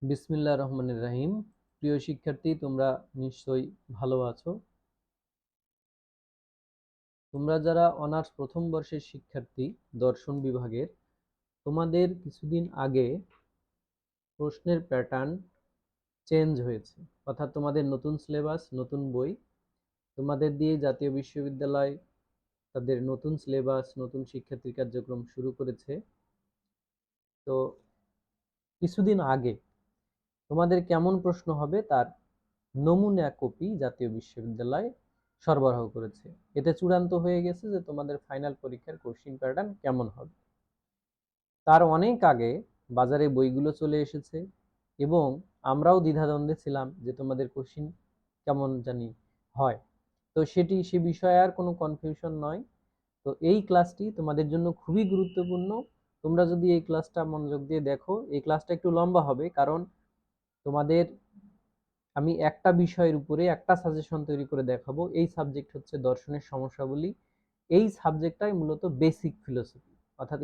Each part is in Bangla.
বিসমিল্লাহির রহমানির রহিম। প্রিয় শিক্ষার্থী, তোমরা নিশ্চয়ই ভালো আছো। তোমরা যারা অনার্স প্রথম বর্ষের শিক্ষার্থী দর্শন বিভাগের, তোমাদের কিছুদিন আগে প্রশ্নের প্যাটার্ন চেঞ্জ হয়েছে, অর্থাৎ তোমাদের নতুন সিলেবাস, নতুন বই। তোমাদের দিয়ে জাতীয় বিশ্ববিদ্যালয় তাদের নতুন সিলেবাস, নতুন শিক্ষার্থী কার্যক্রম শুরু করেছে। তো কিছুদিন আগে তোমাদের কেমন প্রশ্ন হবে তার নমুনা কপি জাতীয় বিশ্ববিদ্যালয় সরবরাহ করেছে। এতে চূড়ান্ত হয়ে গেছে যে তোমাদের ফাইনাল পরীক্ষার কোশ্চিন প্যাটার্ন কেমন হবে। তার অনেক আগে বাজারে বইগুলো চলে এসেছে এবং আমরাও দ্বিধাদ্বন্দ্বে ছিলাম যে তোমাদের কোশ্চিন কেমন জানি হয়। তো সে বিষয়ে আর কোনো কনফিউশন নয়। তো এই ক্লাসটি তোমাদের জন্য খুবই গুরুত্বপূর্ণ। তোমরা যদি এই ক্লাসটা মনোযোগ দিয়ে দেখো, এই ক্লাসটা একটু লম্বা হবে, কারণ তোমাদের আমি একটা বিষয়ের উপরে একটা সাজেশন তৈরি করে দেখাবো। এই সাবজেক্ট হচ্ছে দর্শনের সমস্যাবলী। এই সাবজেক্টটাই মূলত বেসিক ফিলোসফি, অর্থাৎ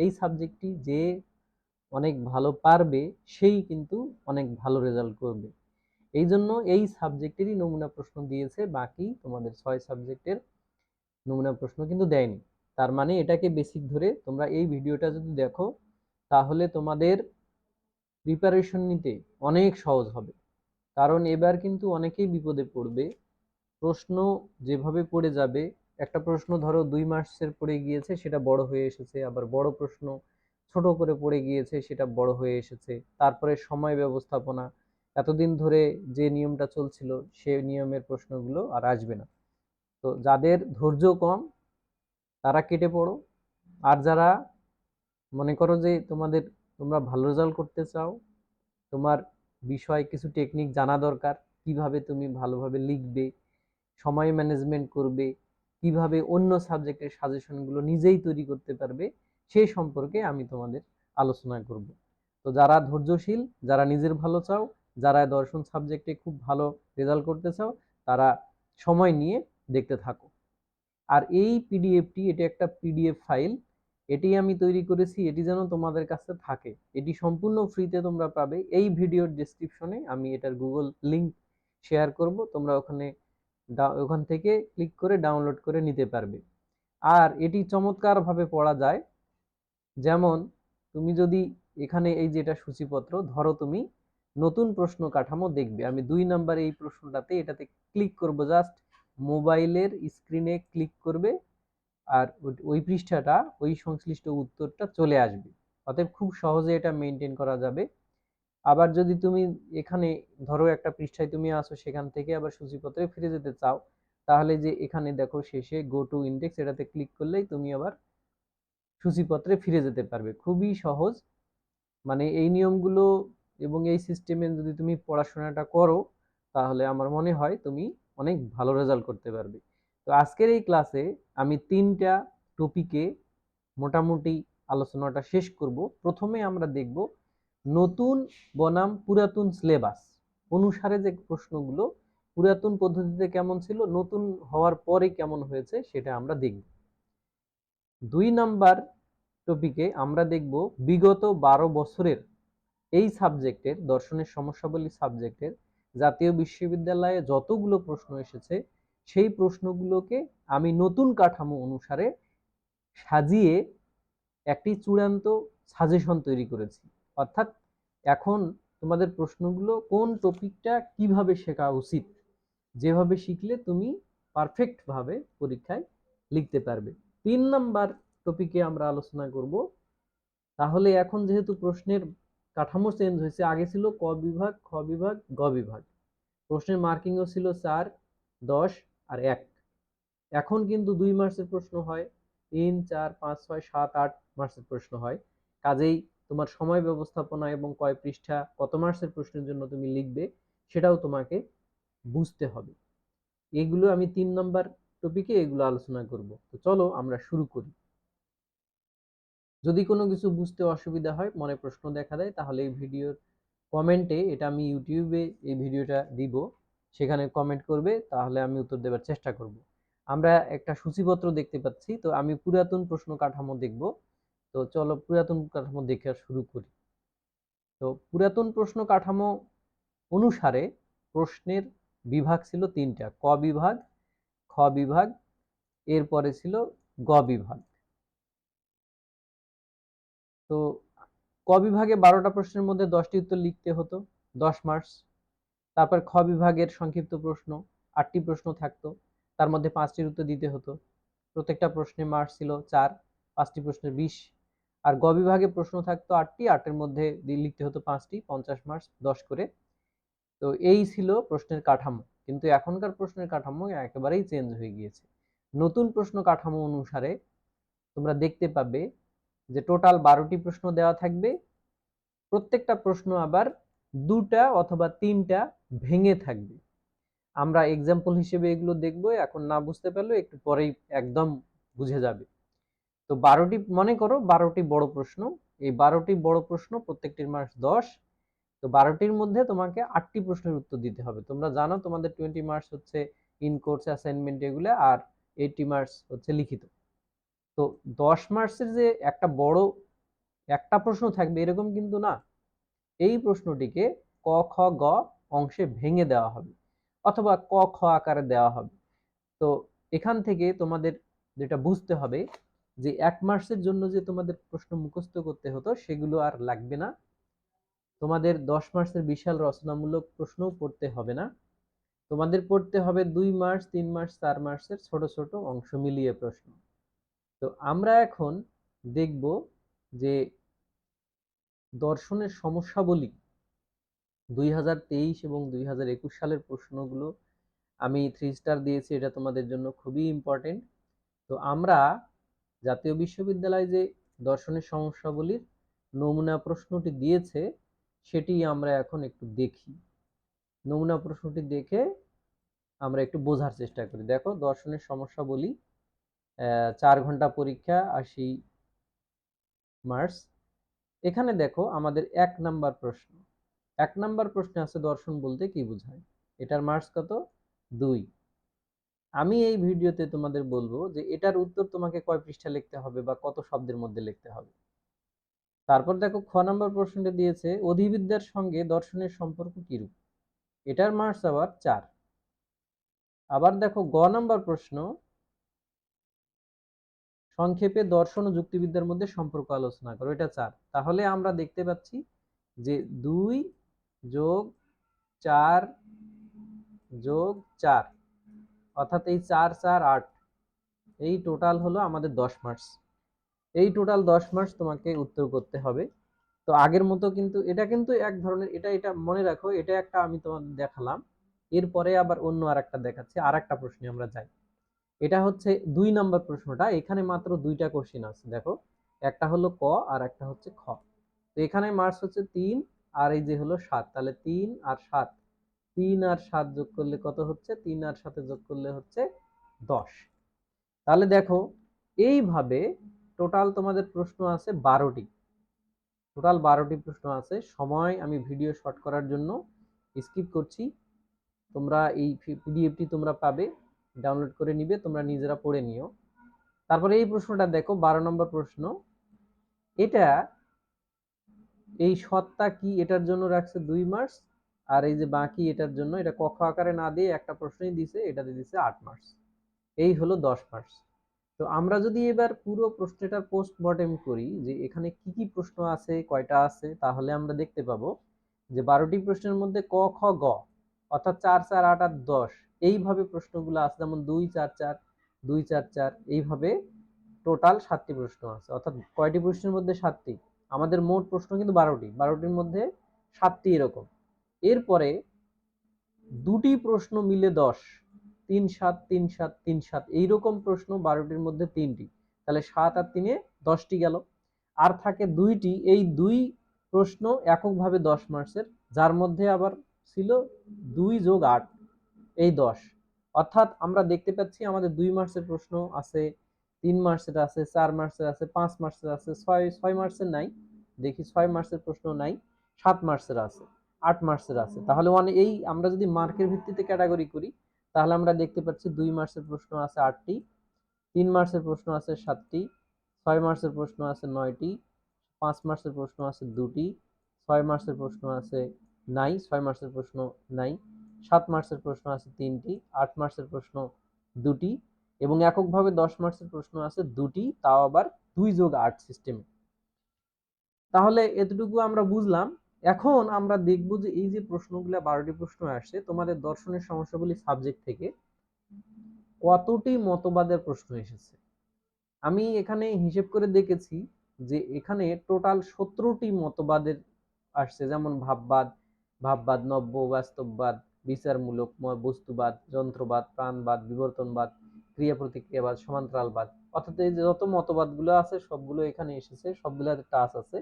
এই সাবজেক্টটি যে অনেক ভালো পারবে সেই কিন্তু অনেক ভালো রেজাল্ট করবে। এই জন্য এই সাবজেক্টেরই নমুনা প্রশ্ন দিয়েছে, বাকি তোমাদের 6 সাবজেক্টের নমুনা প্রশ্ন কিন্তু দেয়নি। তার মানে এটাকে বেসিক ধরে তোমরা এই ভিডিওটা যদি দেখো, তাহলে তোমাদের প্রিপারেশন নিতে অনেক সহজ হবে। কারণ এবার কিন্তু অনেকেই বিপদে পড়বে। প্রশ্ন যেভাবে পড়ে যাবে, একটা প্রশ্ন ধরো 2 মার্কসের পড়ে গিয়েছে, সেটা বড় হয়ে এসেছে, আবার বড় প্রশ্ন ছোট করে পড়ে গিয়েছে, সেটা বড় হয়ে এসেছে। তারপরে সময় ব্যবস্থাপনা, এতদিন ধরে যে নিয়মটা চলছিল সে নিয়মের প্রশ্নগুলো আর আসবে না। তো যাদের ধৈর্য কম তারা কেটে পড়ো। আর যারা মনে করো যে তোমরা ভালো রেজাল্ট করতে চাও, তোমার বিষয় কিছু টেকনিক জানা দরকার, কিভাবে তুমি ভালোভাবে লিখবে, সময় ম্যানেজমেন্ট করবে, কিভাবে অন্য সাবজেক্টের সাজেশনগুলো নিজেই তৈরি করতে পারবে, সেই সম্পর্কে আমি তোমাদের আলোচনা করব। তো যারা ধৈর্যশীল, যারা নিজের ভালো চাও, যারা দর্শন সাবজেক্টে খুব ভালো রেজাল্ট করতে চাও, তারা সময় নিয়ে দেখতে থাকো। আর এই পিডিএফটি, এটা একটা পিডিএফ ফাইল, এটি আমি তৈরি করেছি, এটি যেন তোমাদের কাছে থাকে। এটি সম্পূর্ণ ফ্রিতে তোমরা পাবে। এই ভিডিওর ডেসক্রিপশনে আমি এটার গুগল লিংক শেয়ার করব, তোমরা ওখান থেকে ক্লিক করে ডাউনলোড করে নিতে পারবে। আর এটি চমৎকারভাবে পড়া যায়। যেমন তুমি যদি এখানে এই যেটা সূচিপত্র ধরো, তুমি নতুন প্রশ্ন কাঠামো দেখবে, আমি 2 নাম্বার এই প্রশ্নটাতে এটাতে ক্লিক করব, জাস্ট মোবাইলের স্ক্রিনে ক্লিক করবে আর ওই পৃষ্ঠাটা, ওই সংশ্লিষ্ট উত্তরটা চলে আসবে। অতএব খুব সহজে এটা মেনটেন করা যাবে। আবার যদি তুমি এখানে ধরো একটা পৃষ্ঠায় তুমি আসো, সেখান থেকে আবার সূচিপত্রে ফিরে যেতে চাও, তাহলে যে এখানে দেখো শেষে গো টু ইন্ডেক্স, এটাতে ক্লিক করলেই তুমি আবার সূচিপত্রে ফিরে যেতে পারবে। খুবই সহজ। মানে এই নিয়মগুলো এবং এই সিস্টেমে যদি তুমি পড়াশোনাটা করো, তাহলে আমার মনে হয় তুমি অনেক ভালো রেজাল্ট করতে পারবে। তো আজকের এই ক্লাসে আমি 3টা টপিকে মোটামুটি আলোচনাটা শেষ করব। প্রথমে আমরা দেখব নতুন বনাম পুরাতন সিলেবাস অনুসারে যে প্রশ্নগুলো পুরাতন পদ্ধতিতে কেমন ছিল, নতুন হওয়ার পরে কেমন হয়েছে, সেটা আমরা দেখব। 2 নাম্বার টপিকে আমরা দেখব বিগত 12 বছরের এই সাবজেক্টের, দর্শনের সমস্যাবলী সাবজেক্টের জাতীয় বিশ্ববিদ্যালয়ে যতগুলো প্রশ্ন এসেছে, সেই প্রশ্নগুলোকে আমি নতুন কাঠামো অনুসারে সাজিয়ে একটি চূড়ান্ত সাজেশন তৈরি করেছি। অর্থাৎ এখন তোমাদের প্রশ্নগুলো কোন টপিকটা কিভাবে শেখা উচিত, যেভাবে শিখলে তুমি পারফেক্ট ভাবে পরীক্ষায় লিখতে পারবে। 3 নাম্বার টপিকে আমরা আলোচনা করব। তাহলে এখন যেহেতু প্রশ্নের কাঠামো চেঞ্জ হয়েছে, আগে ছিল ক বিভাগ, খ বিভাগ, গ বিভাগ, প্রশ্নের মার্কিংও ছিল 4, 10 আর 1। এখন কিন্তু 2 মার্কসের প্রশ্ন হয়, 3, 4, 5, 6, 7, 8 মার্কসের প্রশ্ন হয়। কাজেই তোমার সময় ব্যবস্থাপনা এবং কয় পৃষ্ঠা কত মার্কসের প্রশ্নের জন্য তুমি লিখবে, সেটাও তোমাকে বুঝতে হবে। এগুলো আমি 3 নাম্বার টপিকে এগুলো আলোচনা করব। তো চলো আমরা শুরু করি। যদি কোনো কিছু বুঝতে অসুবিধা হয়, মনে প্রশ্ন দেখা দেয়, তাহলে এই ভিডিওর কমেন্টে, এটা আমি ইউটিউবে এই ভিডিওটা দিব, সেখানে কমেন্ট করবে, তাহলে আমি উত্তর দেওয়ার চেষ্টা করব। আমরা একটা সূচিপত্র দেখতে পাচ্ছি, তো আমি পুরাতন প্রশ্ন কাঠামো দেখব। তো চলো পুরাতন কাঠামো দেখে শুরু করি। তো পুরাতন প্রশ্ন কাঠামো অনুসারে প্রশ্নের বিভাগ ছিল তিনটা, ক বিভাগ, খ বিভাগ, এরপরে ছিল গ বিভাগ। তো ক বিভাগে 12টা প্রশ্নের মধ্যে 10টি উত্তর লিখতে হতো, 10 মার্কস। তারপর খ বিভাগের সংক্ষিপ্ত প্রশ্ন, 8টি প্রশ্ন থাকতো, তার মধ্যে 5টির উত্তর দিতে হতো। প্রত্যেকটা প্রশ্নে মার্কস ছিল 4, 5টি প্রশ্নের 20। আর গ বিভাগে প্রশ্ন থাকতো 8টি, 8এর মধ্যে লিখতে হতো 5টি, 50 মার্কস, 10 করে। তো এই ছিল প্রশ্নের কাঠামো। কিন্তু এখনকার প্রশ্নের কাঠামো একেবারেই চেঞ্জ হয়ে গিয়েছে। নতুন প্রশ্ন কাঠামো অনুসারে তোমরা দেখতে পাবে যে টোটাল 12টি প্রশ্ন দেওয়া থাকবে, প্রত্যেকটা প্রশ্ন আবার 2টা অথবা 3টা ভেঙে থাকবে। আমরা এক্সাম্পল হিসেবে এগুলো দেখব, এখন না বুঝতে পারলে একটু পরেই একদম বুঝে যাবে। তো 12টি, মনে করো 12টি বড় প্রশ্ন, এই 12টি বড় প্রশ্ন প্রত্যেকটির মার্কস 10। তো 12টির মধ্যে তোমাকে 8টি প্রশ্নের উত্তর দিতে হবে। তোমরা জানো তোমাদের 20 মার্কস হচ্ছে ইন কোর্স অ্যাসাইনমেন্ট এগুলো, আর 80 মার্কস হচ্ছে লিখিত। তো 10 মার্কসের যে একটা বড় একটা প্রশ্ন থাকবে এরকম কিন্তু না, এই প্রশ্নটিকে ক খ গ অংশে ভেঙে দেওয়া হবে অথবা ক খ আকারে দেওয়া হবে। তো এখান থেকে তোমাদের যেটা বুঝতে হবে যে 1 মার্কসের জন্য যে তোমাদের প্রশ্ন মুখস্থ করতে হতো সেগুলো আর লাগবে না। তোমাদের 10 মার্কসের বিশাল রচনামূলক প্রশ্নও পড়তে হবে না। তোমাদের পড়তে হবে 2 মার্কস, 3 মার্কস, 4 মার্কসের ছোট ছোট অংশ মিলিয়ে প্রশ্ন। তো আমরা এখন দেখব যে দর্শনের সমস্যাবলী 2023 এবং 2021 সালের প্রশ্নগুলো আমি 3 স্টার দিয়েছি, এটা তোমাদের জন্য খুবই ইম্পর্টেন্ট। তো আমরা জাতীয় বিশ্ববিদ্যালয় যে দর্শনের সমস্যাবলীর নমুনা প্রশ্নটি দিয়েছে সেটি আমরা এখন একটু দেখি। নমুনা প্রশ্নটি দেখে আমরা একটু বোঝার চেষ্টা করি। দেখো, দর্শনের সমস্যাবলী, 4 ঘন্টা পরীক্ষা, 80 মার্কস। এখানে দেখো আমাদের 1 নাম্বার প্রশ্ন। 1 নাম্বার প্রশ্নে আছে দর্শন বলতে কি বোঝায়, এটার মার্কস কত? 2। আমি এই ভিডিওতে তোমাদের বলবো যে এটার উত্তর তোমাকে কয় পৃষ্ঠা লিখতে হবে বা কত শব্দের মধ্যে লিখতে হবে। তারপর দেখো খ নাম্বার প্রশ্নটা দিয়েছে অধিবিদ্যার সঙ্গে দর্শনের সম্পর্ক কিরূপ, এটার মার্কস আবার 4। আবার দেখো গ নাম্বার প্রশ্ন, সংক্ষেপে দর্শন ও যুক্তিবিদ্যার মধ্যে সম্পর্ক আলোচনা করো, এটা 4। তাহলে আমরা দেখতে পাচ্ছি যে 2 যোগ 4 যোগ 4, অর্থাৎ এই 4 4 8, এই টোটাল হলো আমাদের 10 মার্কস। এই টোটাল 10 মার্কস তোমাকে উত্তর করতে হবে। তো আগের মতো কিন্তু এটা কিন্তু এক ধরনের, এটা মনে রাখো, এটা একটা আমি তোমাদের দেখালাম, এরপরে আবার অন্য আরেকটা দেখাচ্ছি। আরেকটা প্রশ্নে আমরা যাই। এটা হচ্ছে 2 নাম্বার প্রশ্নটা, এখানে মাত্র 2টা কোশ্চেন আছে। দেখো, একটা হলো ক আর একটা হচ্ছে খ। তো এখানে মার্কস হচ্ছে 3 আর এই যে হলো 7, তাহলে 3 আর 7, 3 আর 7 যোগ করলে কত হচ্ছে? 3 আর 7 যোগ করলে হচ্ছে 10। তাহলে দেখো এইভাবে টোটাল তোমাদের প্রশ্ন আছে 12টি। টোটাল 12টি প্রশ্ন আছে। সময় আমি ভিডিও শর্ট করার জন্য স্কিপ করছি। তোমরা এই পিডিএফটি তোমরা পাবে, ডাউনলোড করে নিবে, তোমরা নিজেরা পড়ে নিও। তারপরে এই প্রশ্নটা দেখো, 12 নম্বর প্রশ্ন। এটা এই সত্তা কি, এটার জন্য রাখছে 2 মার্কস, আর এই যে বাকি এটার জন্য, এটা ক খ আকারে না দিয়ে একটা প্রশ্নই দিছে, এটাতে দিছে 8 মার্কস। এই হলো 10 মার্কস। তো আমরা যদি এবার পুরো প্রশ্নটার পোস্টমর্টেম করি যে এখানে কি কি প্রশ্ন আছে, কয়টা আছে, তাহলে আমরা দেখতে পাবো যে 12টি প্রশ্নের মধ্যে ক খ গ অর্থাৎ 4 4 8 8 10 এইভাবে প্রশ্নগুলো আছে, যেমন 2 4 4 2 4 4, এইভাবে টোটাল 7টি প্রশ্ন আছে। অর্থাৎ কয়টি প্রশ্নের মধ্যে 7টি, আমাদের মোট প্রশ্ন কিন্তু 12টি, 12টির মধ্যে 7টি এরকম। এরপরে দুটি প্রশ্ন মিলে 10, 3 7 3 7 3 7, এইরকম প্রশ্ন 12টির মধ্যে 3টি, তাহলে 7 আর 3-এ 10টি গেল। আর থাকে 2টি, এই 2 প্রশ্ন এককভাবে 10 মার্কসের, যার মধ্যে আবার ছিল 2 যোগ 8, এই 10। অর্থাৎ আমরা দেখতে পাচ্ছি আমাদের 2 মার্কসের প্রশ্ন আছে, 3 মার্কসের আছে, 4 মার্কসের আছে, 5 মার্কসের আছে, 6 মার্কসের নাই, দেখি 6 মার্কসের প্রশ্ন নাই, 7 মার্কসের আছে, 8 মার্কসের আছে। তাহলে এই আমরা যদি মার্কের ভিত্তিতে ক্যাটাগরি করি তাহলে আমরা দেখতে পাচ্ছি 2 মার্কসের প্রশ্ন আছে 8টি, 3 মার্কসের প্রশ্ন আছে 7টি, 6 মার্কসের প্রশ্ন আছে 9টি, 5 মার্কসের প্রশ্ন আছে 2টি, 6 মার্কসের প্রশ্ন আছে নাই, 6 মার্কসের প্রশ্ন নাই, 7 মার্কসের প্রশ্ন আছে 3টি, 8 মার্কসের প্রশ্ন 2টি এবং এককভাবে 10 মার্কসের প্রশ্ন আছে 2টি, তাও আবার 2+8 সিস্টেমে। তাহলে এতটুকু আমরা বুঝলাম। এখন আমরা দেখব যে এই যে প্রশ্নগুলো 12টি প্রশ্ন আসছে তোমাদের দর্শনের সমস্যাগুলি সাবজেক্ট থেকে কতটি মতবাদের প্রশ্ন এসেছে। আমি এখানে হিসেব করে দেখেছি যে এখানে টোটাল 17টি মতবাদের আসছে, যেমন ভাববাদ, ভাববাদ, নব্য বাস্তববাদ, বিচারমূলক, বস্তুবাদ, যন্ত্রবাদ, প্রাণবাদ, বিবর্তনবাদ, ক্রিয়া প্রতিক্রিয়াবাদ, সমান্তরালবাদ, অর্থাৎ এই যে যত মতবাদগুলো আছে সবগুলো এখানে এসেছে, সবগুলোতে টাচ আছে।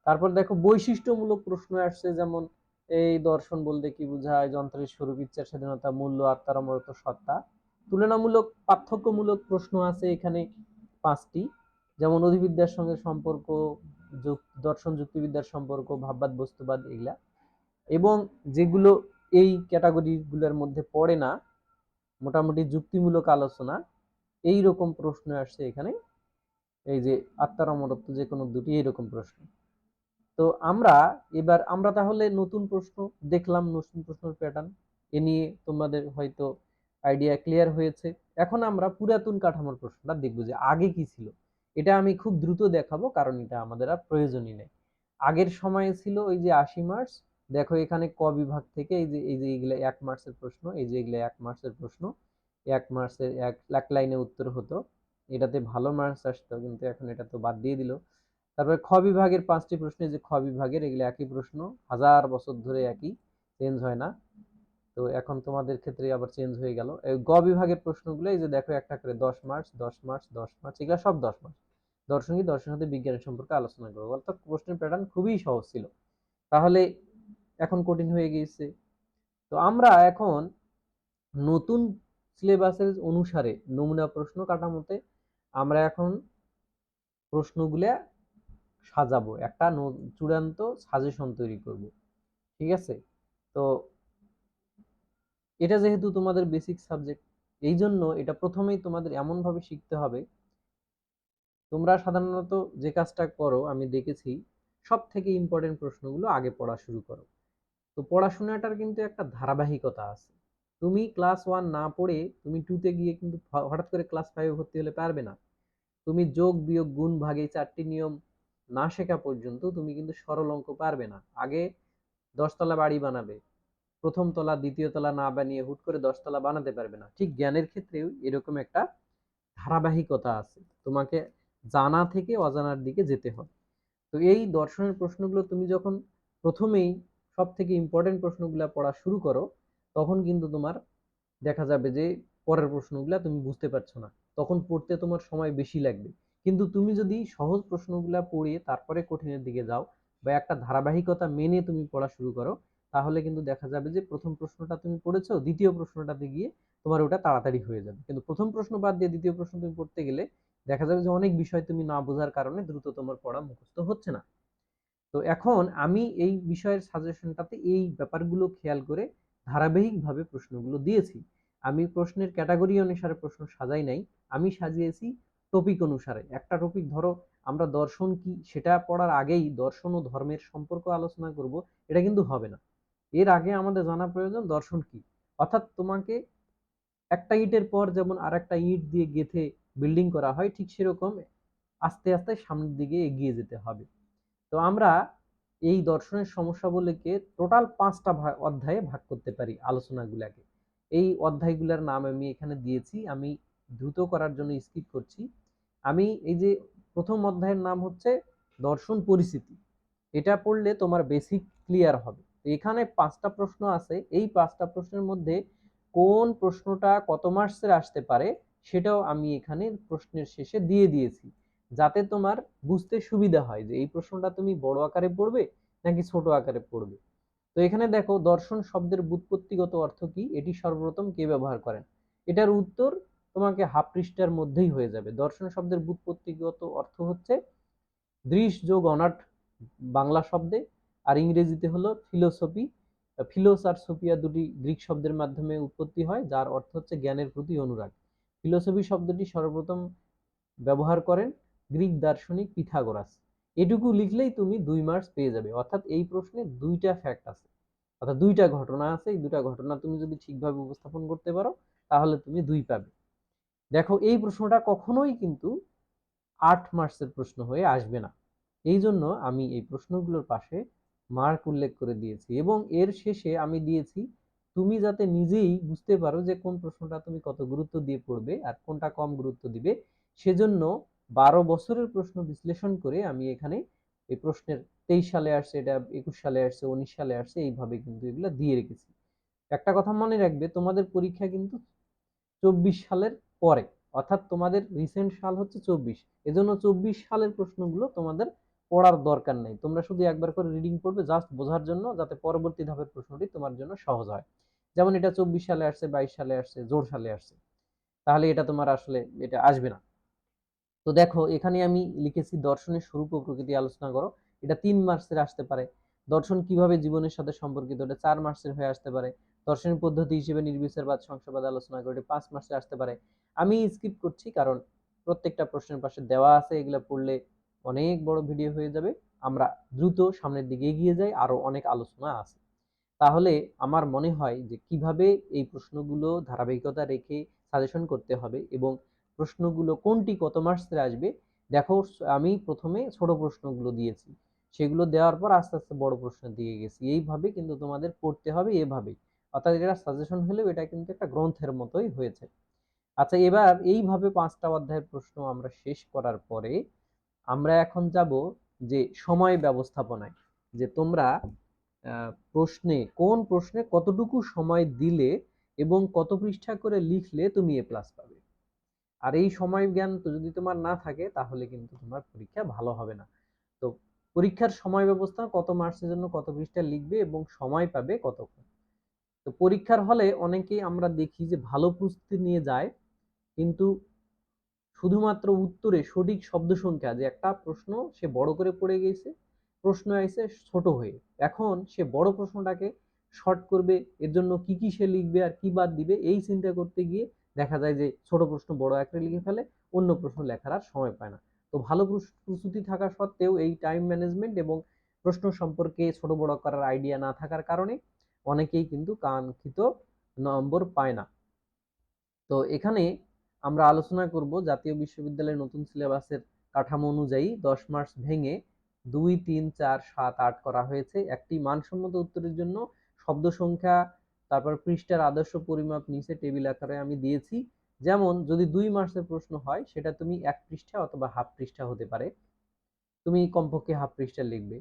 তারপর দেখো বৈশিষ্ট্যমূলক প্রশ্ন আসছে, যেমন এই দর্শন বলতে কি বোঝায়, যন্ত্রের স্বরূপ, ইচ্ছার স্বাধীনতা, মূল্য, আত্মার অমরত্ব, সত্তা। তুলনামূলক পার্থক্যমূলক প্রশ্ন আছে এখানে 5টি, যেমন অধিবিদ্যার সঙ্গে সম্পর্ক, দর্শন যুক্তিবিদ্যার সম্পর্ক, ভাববাদ, বস্তুবাদ, এগুলা। এবং যেগুলো এই ক্যাটাগরিগুলোর মধ্যে পড়ে না, মোটামুটি যুক্তিমূলক আলোচনা, এই রকম প্রশ্ন আসছে এখানে, এই যে আত্মার অমরত্ব, যে কোনো দুটি এইরকম প্রশ্ন। তো আমরা তাহলে নতুন প্রশ্ন দেখলাম, নতুন প্রশ্নের প্যাটার্ন এ নিয়ে তোমাদের হয়তো আইডিয়া ক্লিয়ার হয়েছে। এখন আমরা পুরাতন কাঠামোর প্রশ্নটা দেখবো যে আগে কি ছিল। এটা আমি খুব দ্রুত দেখাবো কারণ এটা আমাদের আর প্রয়োজনই নেই। আগের সময়ে ছিল ওই যে 80 মার্কস, দেখো এখানে ক বিভাগ থেকে এই যে এগুলো 1 মার্কসের প্রশ্ন, এই যে এগুলো 1 মার্কসের প্রশ্ন, 1 মার্কসের এক লাইনে উত্তর হতো, এটাতে ভালো মার্কস আসতো, কিন্তু এখন এটা তো বাদ দিয়ে দিল। তারপরে খ বিভাগের 5টি প্রশ্ন, যে খ বিভাগের এগুলো একই প্রশ্ন, 1000 বছর ধরে একই, চেঞ্জ হয় না। তো এখন তোমাদের ক্ষেত্রে আবার চেঞ্জ হয়ে গেল। এই গ বিভাগের প্রশ্নগুলো এই যে দেখো একটা করে 10 মার্কস 10 মার্কস 10 মার্কস, এগুলো সব 10 মার্কস। দর্শন কি, দর্শনের সাথে বিজ্ঞানের সম্পর্কে আলোচনা করবো, অর্থাৎ প্রশ্নের প্যাটার্ন খুবই সহজ ছিল, তাহলে এখন কঠিন হয়ে গিয়েছে। তো আমরা এখন নতুন সিলেবাসের অনুসারে নমুনা প্রশ্ন কাঠামোতে আমরা এখন প্রশ্নগুলা সাজাবো, একটা চূড়ান্ত সাজেশন তৈরি করব, ঠিক আছে? তো এটা যেহেতু তোমাদের বেসিক সাবজেক্ট, এই জন্য এটা প্রথমেই তোমাদের এমন ভাবে শিখতে হবে। তোমরা সাধারণত যে কাজটা করো আমি দেখেছি, সব থেকে ইম্পর্টেন্ট প্রশ্নগুলো আগে পড়া শুরু করো। তো পড়াশোনাটার কিন্তু একটা ধারাবাহিকতা আছে। তুমি ক্লাস 1 না পড়ে তুমি 2 তে গিয়ে কিন্তু হঠাৎ করে ক্লাস 5 এ ভর্তি হলে পারবে না। তুমি যোগ বিয়োগ গুণ ভাগ এই 4টি নিয়ম না শেখা পর্যন্ত তুমি কিন্তু সরল অঙ্ক পারবে না। আগে 10 তলা বাড়ি বানাবে, প্রথম তলা দ্বিতীয় তলা না বানিয়ে হুট করে 10 তলা বানাতে পারবে না। ঠিক জ্ঞানের ক্ষেত্রেও এরকম একটা ধারাবাহিকতা আছে, তোমাকে জানা থেকে অজানার দিকে যেতে হয়। তো এই দর্শনের প্রশ্নগুলো তুমি যখন প্রথমেই সব থেকে ইম্পর্টেন্ট প্রশ্নগুলো পড়া শুরু করো, তখন কিন্তু তোমার দেখা যাবে যে পরের প্রশ্নগুলো তুমি বুঝতে পারছো না, তখন পড়তে তোমার সময় বেশি লাগবে। কিন্তু তুমি যদি সহজ প্রশ্নগুলো পড়ে তারপরে কঠিনের দিকে যাও, বা একটা ধারাবাহিকতা মেনে তুমি পড়া শুরু করো, তাহলে কিন্তু দেখা যাবে যে প্রথম প্রশ্নটা তুমি পড়েছো, দ্বিতীয় প্রশ্নটাতে গিয়ে তোমার ওটা তাড়াতাড়ি হয়ে যাবে। কিন্তু প্রথম প্রশ্ন বাদ দিয়ে দ্বিতীয় প্রশ্ন তুমি পড়তে গেলে দেখা যাবে যে অনেক বিষয় তুমি না বোঝার কারণে দ্রুত তোমার পড়া মুখস্থ হচ্ছে না। তো এখন আমি এই বিষয়ের সাজেশনটাতে এই ব্যাপারগুলো খেয়াল করে ধারাবাহিকভাবে প্রশ্নগুলো দিয়েছি। আমি প্রশ্নের ক্যাটাগরি অনুসারে প্রশ্ন সাজাই নাই, আমি সাজিয়েছি টপিক অনুসারে। একটা টপিক ধরো আমরা দর্শন কি সেটা পড়ার আগেই দর্শন ও ধর্মের সম্পর্ক আলোচনা করব, এটা কিন্তু হবে না। এর আগে আমাদের জানা প্রয়োজন দর্শন কি, অর্থাৎ তোমাকে একটা ইটের পর যেমন আর একটা ইট দিয়ে গেঁথে বিল্ডিং করা হয়, ঠিক সেরকম আস্তে আস্তে সামনের দিকে এগিয়ে যেতে হবে। তো আমরা এই দর্শনের সমস্যাগুলোকে টোটাল 5টা অধ্যায়ে ভাগ করতে পারি আলোচনাগুলোকে। এই অধ্যায়গুলোর নাম আমি এখানে দিয়েছি, আমি দ্রুত করার জন্য স্কিপ করছি। আমি এই যে প্রথম অধ্যায়ের নাম হচ্ছে দর্শন পরিস্থিতি, এটা পড়লে তোমার বেসিক ক্লিয়ার হবে। এখানে 5টা প্রশ্ন আছে, এই 5টা প্রশ্নের মধ্যে কোন প্রশ্নটা কত মার্কসের আসতে পারে সেটাও আমি এখানে প্রশ্নের শেষে দিয়ে দিয়েছি, যাতে তোমার বুঝতে সুবিধা হয় যে এই প্রশ্নটা তুমি বড় আকারে পড়বে নাকি ছোট আকারে পড়বে। তো এখানে দেখো দর্শন শব্দের ব্যুৎপত্তিগত অর্থ কি, এটি সর্বপ্রথম কে ব্যবহার করেন, এটার উত্তর তোমাকে হাফ পৃষ্ঠার মধ্যেই হয়ে যাবে। দর্শন শব্দের ব্যুৎপত্তিগত অর্থ হচ্ছে দৃশ যোগ অনাট বাংলা শব্দে, আর ইংরেজিতে হলো ফিলোসফি। ফিলোস আর সোফিয়া দুটি গ্রিক শব্দের মাধ্যমে উৎপত্তি হয়, যার অর্থ হচ্ছে জ্ঞানের প্রতি অনুরাগ। ফিলোসফি শব্দটি সর্বপ্রথম ব্যবহার করেন গ্রিক দার্শনিক পিথাগোরাস। এটুকু লিখলেই তুমি 2 মার্কস পেয়ে যাবে। অর্থাৎ এই প্রশ্নে 2টা ফ্যাক্ট আছে, অর্থাৎ 2টা ঘটনা আছে। এই 2টা ঘটনা তুমি যদি ঠিকভাবে উপস্থাপন করতে পারো তাহলে তুমি 2 পাবে। দেখো এই প্রশ্নটা কখনোই কিন্তু 8 মার্কসের প্রশ্ন হয়ে আসবে না। এই জন্য আমি এই প্রশ্নগুলোর পাশে মার্ক উল্লেখ করে দিয়েছি এবং এর শেষে আমি দিয়েছি তুমি যাতে নিজেই বুঝতে পারো যে কোন প্রশ্নটা তুমি কত গুরুত্ব দিয়ে পড়বে আর কোনটা কম গুরুত্ব দিবে। সেজন্য 12 বছরের প্রশ্ন বিশ্লেষণ করে আমি এখানে এই প্রশ্নের 23 সালে আসছে, এটা 21 সালে আসছে, 19 সালে আসছে, এইভাবে কিন্তু এগুলো দিয়ে রেখেছি। একটা কথা মনে রাখবে, তোমাদের পরীক্ষা কিন্তু 24 সালের পরে, অর্থাৎ তোমাদের রিসেন্ট সাল হচ্ছে 24, এজন্য 24 সালের প্রশ্নগুলো তোমাদের পড়ার দরকার নেই। তোমরা শুধু একবার করে রিডিং পড়বে জাস্ট বোঝার জন্য, যাতে পরবর্তী ধাপের প্রশ্নটি তোমার জন্য সহজ হয়। যেমন এটা 24 সালে আসছে, 22 সালে আসছে, জোড় সালে আসছে, তাহলে এটা তোমার আসলে এটা আসবে না। তো দেখো এখানে আমি লিখেছি দর্শনের স্বরূপ ও প্রকৃতি আলোচনা করো। এটা 3 মার্কসের আসতে পারে। দর্শন কিভাবে জীবনের সাথে সম্পর্কিত, এটা 4 মার্কসের হয়ে আসতে পারে। দর্শনের পদ্ধতি হিসেবে নির্বিচারবাদ সংশয়বাদ আলোচনা করো, এটা 5 মার্কসের আসতে পারে। আমি স্কিপ করছি কারণ প্রত্যেকটা প্রশ্নের পাশে দেওয়া আছে, এগুলো পড়লে অনেক বড় ভিডিও হয়ে যাবে। আমরা দ্রুত সামনের দিকে এগিয়ে যাই, আরো অনেক আলোচনা আছে। তাহলে আমার মনে হয় যে কিভাবে এই প্রশ্নগুলো ধারাবাহিকতা রেখে সাজেশন করতে হবে এবং প্রশ্নগুলো কোনটি কত মার্কসের আসবে। দেখো আমি প্রথমে ছোট প্রশ্নগুলো দিয়েছি, সেগুলো দেওয়ার পর আস্তে আস্তে বড় প্রশ্ন দিয়ে গেছি। এইভাবে কিন্তু তোমাদের পড়তে হবে, এভাবেই। অর্থাৎ এটা সাজেশন হলেও এটা কিন্তু একটা গ্রন্থের মতোই হয়েছে। আচ্ছা, এবার এইভাবে 5টা অধ্যায়ের প্রশ্ন আমরা শেষ করার পরে আমরা এখন যাব যে সময় ব্যবস্থাপনায়, যে তোমরা কোন প্রশ্নে কতটুকু সময় দিলে এবং কত পৃষ্ঠা করে লিখলে তুমি এ প্লাস পাবে। আর এই সময় জ্ঞান তো যদি তোমার না থাকে তাহলে কিন্তু তোমার পরীক্ষা ভালো হবে না। তো পরীক্ষার সময় ব্যবস্থা, কত মার্কসের জন্য কত পৃষ্ঠা লিখবে এবং সময় পাবে কতক্ষণ। তো পরীক্ষার হলে অনেকেই আমরা দেখি যে ভালো প্রস্তুতি নিয়ে যায়, কিন্তু শুধুমাত্র উত্তরে সঠিক শব্দ সংখ্যা, যে একটা প্রশ্ন সে বড় করে পড়ে গেছে, প্রশ্ন আইছে ছোট হয়ে, এখন সে বড় প্রশ্নটাকে শর্ট করবে, এর জন্য কি কি সে লিখবে আর কি বাদ দিবে, এই চিন্তা করতে গিয়ে দেখা যায় যে ছোট প্রশ্ন বড় আকারে লিখে ফেলে, অন্য প্রশ্ন লেখার আর সময় পায় না। তো ভালো প্রস্তুতি থাকা সত্ত্বেও এই টাইম ম্যানেজমেন্ট এবং প্রশ্ন সম্পর্কে ছোট বড় করার আইডিয়া না থাকার কারণে অনেকেই কিন্তু কাঙ্ক্ষিত নম্বর পায় না। তো এখানে আমরা আলোচনা করব জাতীয় বিশ্ববিদ্যালয়ের নতুন সিলেবাসের কাঠামো অনুযায়ী 10 মার্কস ভেঙে 2, 3, 4, 7, 8 করা হয়েছে। একটি মানসম্মত উত্তরের জন্য শব্দ সংখ্যা, তারপর পৃষ্ঠার আদর্শ পরিমাপ নিচে টেবিল আকারে আমি দিয়েছি। যেমন যদি 2 মার্কসের প্রশ্ন হয় সেটা তুমি 1 পৃষ্ঠা অথবা হাফ পৃষ্ঠা হতে পারে, তুমি কমপক্ষে হাফ পৃষ্ঠা লিখবে।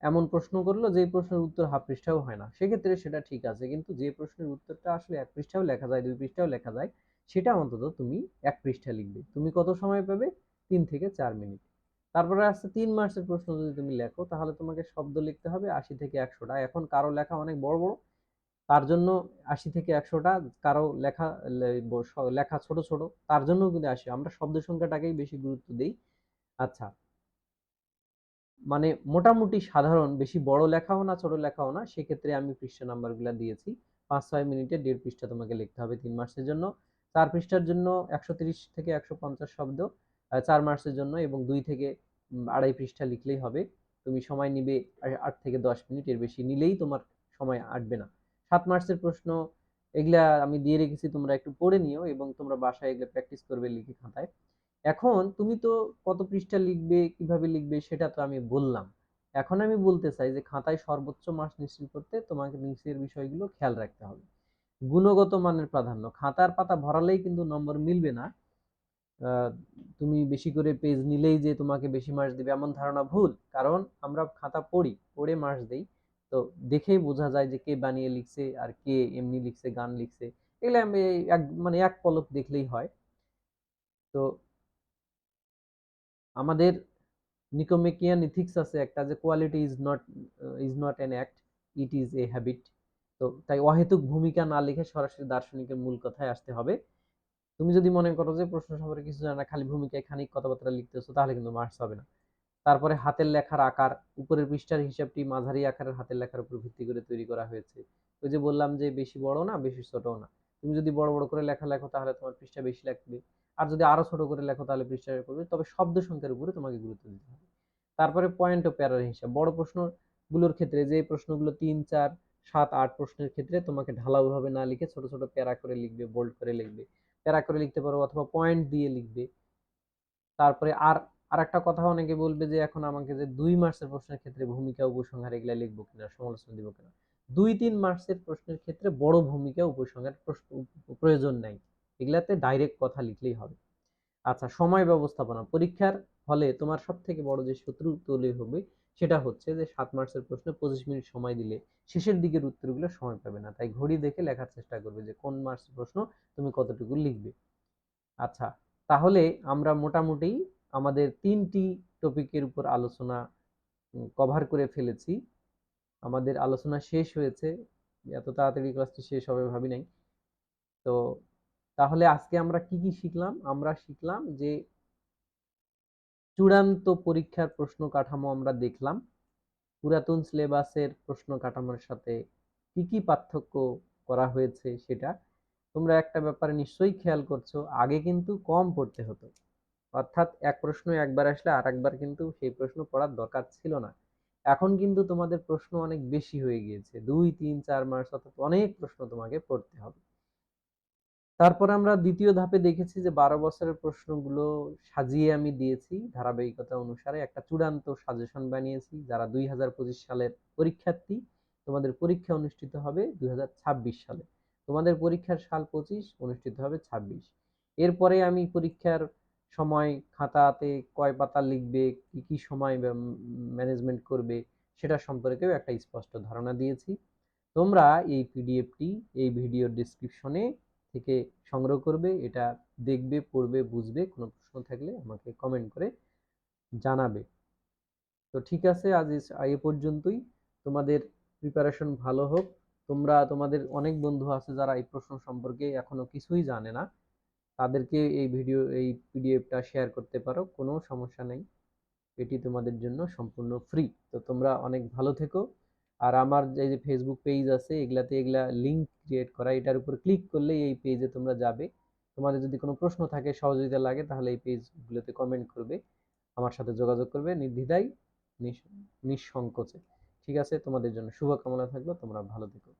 এমন প্রশ্ন করলো যে প্রশ্নের উত্তর হাফ পৃষ্ঠাও হয় না, সেক্ষেত্রে সেটা ঠিক আছে, কিন্তু যে প্রশ্নের উত্তরটা আসলে 1 পৃষ্ঠাও লেখা যায়, 2 পৃষ্ঠাও লেখা যায়, সেটা অন্তত তুমি 1 পৃষ্ঠা লিখবে। তুমি কত সময় পাবে? 3 থেকে 4 মিনিট। তারপরে আসছে 3 মার্কসের প্রশ্ন যদি তুমি লেখো তাহলে তোমাকে শব্দ লিখতে হবে 80 থেকে 100টা। এখন কারো লেখা অনেক বড় বড়, তার জন্য 80 থেকে 100টা, কারো লেখা লেখা ছোট ছোট, তার জন্য কিন্তু 80। আমরা শব্দ সংখ্যাটাকেই বেশি গুরুত্ব দেই। আচ্ছা, মানে মোটামুটি সাধারণ, বেশি বড় লেখাও না ছোট লেখাও না, সেক্ষেত্রে আমি পৃষ্ঠা নাম্বারগুলো দিয়েছি। 5-6 মিনিটে 1.5 পৃষ্ঠা তোমাকে লিখতে হবে 3 মার্কসের জন্য। 4 পৃষ্ঠার জন্য 130 থেকে 150 শব্দ 4 মার্কসের জন্য, এবং 2 থেকে 2.5 পৃষ্ঠা লিখলেই হবে। তুমি সময় নিবে 8 থেকে 10 মিনিট, এর বেশি নিলেই তোমার সময় আটবে না। 7 মার্কসের প্রশ্ন এগুলা আমি দিয়ে রেখেছি, তোমরা একটু পড়ে নিও এবং তোমরা বাসায় এগুলো প্র্যাকটিস করবে লিখে খাতায়। এখন তুমি তো কত পৃষ্ঠা লিখবে, কিভাবে লিখবে সেটা তো আমি বললাম। এখন আমি বলতে চাই যে খাতায় সর্বোচ্চ মার্কস নিশ্চিত করতে তোমাকে নিচের বিষয়গুলো খেয়াল রাখতে হবে। গুণগত মানের প্রাধান্য, খাতার পাতা ভরালেই কিন্তু নম্বর মিলবে না। তুমি বেশি করে পেজ নিলেই যে তোমাকে বেশি মার্কস দিবে এমন ধারণা ভুল, কারণ আমরা খাতা পড়ি, পড়ে মার্কস দেই। তো দেখেই বোঝা যায় যে কে বানিয়ে লিখছে আর কে এমনি লিখছে, গান লিখছে, এগুলো আমি এক পলক দেখলেই হয়। তো আমাদের নিকোমেকিয়ান ইথিক্স আছে একটা, যে quality is not an act, it is a habit. তো তাই অহেতুক ভূমিকা না লিখে সরাসরি দার্শনিকের মূল কথায় আসতে হবে। তুমি যদি মনে করো যে প্রশ্ন সম্পর্কে কিছু জানা, খালি ভূমিকায় খানিক কথাবার্তা লিখতেছো, তাহলে কিন্তু মার্কস হবে না। তারপরে হাতের লেখার আকার, উপরের পৃষ্ঠার হিসাবটি মাঝারি আকারের হাতের লেখার উপর ভিত্তি করে তৈরি করা হয়েছে। ওই যে বললাম যে বেশি বড় না বেশি ছোটও না। তুমি যদি বড় বড় করে লেখা লেখো তাহলে তোমার পৃষ্ঠা বেশি লাগবে, আর যদি আরো ছোট করে লেখো তাহলে পৃষ্ঠা করবে। তবে শব্দ সংখ্যার উপরে তোমাকে গুরুত্ব দিতে হবে। তারপরে পয়েন্ট ও প্যারার হিসাব। বড় প্রশ্নগুলোর ক্ষেত্রে, যে প্রশ্নগুলো 3, 4, 7, 8 প্রশ্নের ক্ষেত্রে তোমাকে ঢালাও ভাবে না লিখে ছোট ছোট প্যারা করে লিখবে, বোল্ড করে লিখবে। প্যারা করে লিখতে পারো অথবা পয়েন্ট দিয়ে লিখবে। তারপরে আরেকটা কথা, অনেকে বলবে যে এখন আমাকে যে 2 মার্কসের প্রশ্নের ক্ষেত্রে ভূমিকা, উপসংহার এগুলা লিখবো কিনা, সমালোচনা দিব কিনা। 2-3 মার্কসের প্রশ্নের ক্ষেত্রে বড় ভূমিকা, উপসংহার প্রয়োজন নাই, এগুলাতে ডাইরেক্ট কথা লিখলেই হবে। আচ্ছা, সময় ব্যবস্থাপনা। পরীক্ষার হলে তোমার সব থেকে বড় যে শত্রু তৈরি হবে সেটা হচ্ছে যে 7 মার্কসের প্রশ্নে 25 মিনিট সময় দিলে শেষের দিকের উত্তরগুলো সময় পাবে না। তাই ঘড়ি দেখে লেখার চেষ্টা করবে যে কোন মার্কসের প্রশ্ন তুমি কতটুকু লিখবে। আচ্ছা, তাহলে আমরা মোটামুটি আমাদের 3টি টপিকের উপর আলোচনা কভার করে ফেলেছি। আমাদের আলোচনা শেষ হয়েছে, এত তাড়াতাড়ি ক্লাসটি শেষ হবে ভাবি নাই। তো তাহলে আজকে আমরা কি কি শিখলাম? আমরা শিখলাম যে চূড়ান্ত পরীক্ষার প্রশ্ন কাঠামো আমরা দেখলাম, পুরাতন সিলেবাসের প্রশ্ন কাঠামোর সাথে কি কি পার্থক্য করা হয়েছে সেটা। তোমরা একটা ব্যাপারে নিশ্চয়ই খেয়াল করছো, আগে কিন্তু কম পড়তে হতো, অর্থাৎ এক প্রশ্ন একবার আসলে আর একবার কিন্তু সেই প্রশ্ন পড়ার দরকার ছিল না। এখন কিন্তু তোমাদের প্রশ্ন অনেক বেশি হয়ে গিয়েছে, 2, 3, 4 মার্কস, অর্থাৎ অনেক প্রশ্ন তোমাকে পড়তে হবে। তারপর আমরা দ্বিতীয় ধাপে দেখেছি যে 12 বছরের প্রশ্নগুলো সাজিয়ে আমি দিয়েছি ধারাবাহিকতা অনুসারে, একটা চূড়ান্ত সাজেশন বানিয়েছি। যারা 2025 সালের পরীক্ষার্থী, তোমাদের পরীক্ষা অনুষ্ঠিত হবে 2026 সালে। তোমাদের পরীক্ষার সাল 25, অনুষ্ঠিত হবে 26। এরপরে আমি পরীক্ষার সময় খাতাতে কয় পাতা লিখবে, কি কি সময় ম্যানেজমেন্ট করবে সেটা সম্পর্কেও একটা স্পষ্ট ধারণা দিয়েছি। তোমরা এই পিডিএফটি এই ভিডিও ডেসক্রিপশনে থেকে সংগ্রহ করবে, এটা দেখবে, পড়বে, বুঝবে। কোনো প্রশ্ন থাকলে আমাকে কমেন্ট করে জানাবে। তো ঠিক আছে, আজ এ পর্যন্তই। তোমাদের প্রিপারেশন ভালো হোক। তোমাদের অনেক বন্ধু আছে যারা এই প্রশ্ন সম্পর্কে এখনো কিছুই জানে না, তাদেরকে এই পিডিএফটা শেয়ার করতে পারো, কোনো সমস্যা নেই। এটি তোমাদের জন্য সম্পূর্ণ ফ্রি। তো তোমরা অনেক ভালো থেকো। আর আমার যে ফেসবুক পেজ আছে, এগুলা লিঙ্ক ক্রিয়েট করা, এটার উপর ক্লিক করলে এই পেজে তোমরা যাবে। তোমাদের যদি কোনো প্রশ্ন থাকে, সহযোগিতা লাগে, তাহলে এই পেজগুলোতে কমেন্ট করবে, আমার সাথে যোগাযোগ করবে নির্দ্বিধায়, নিঃসংকোচে। ঠিক আছে, তোমাদের জন্য শুভকামনা থাকলো, তোমরা ভালো থেকো।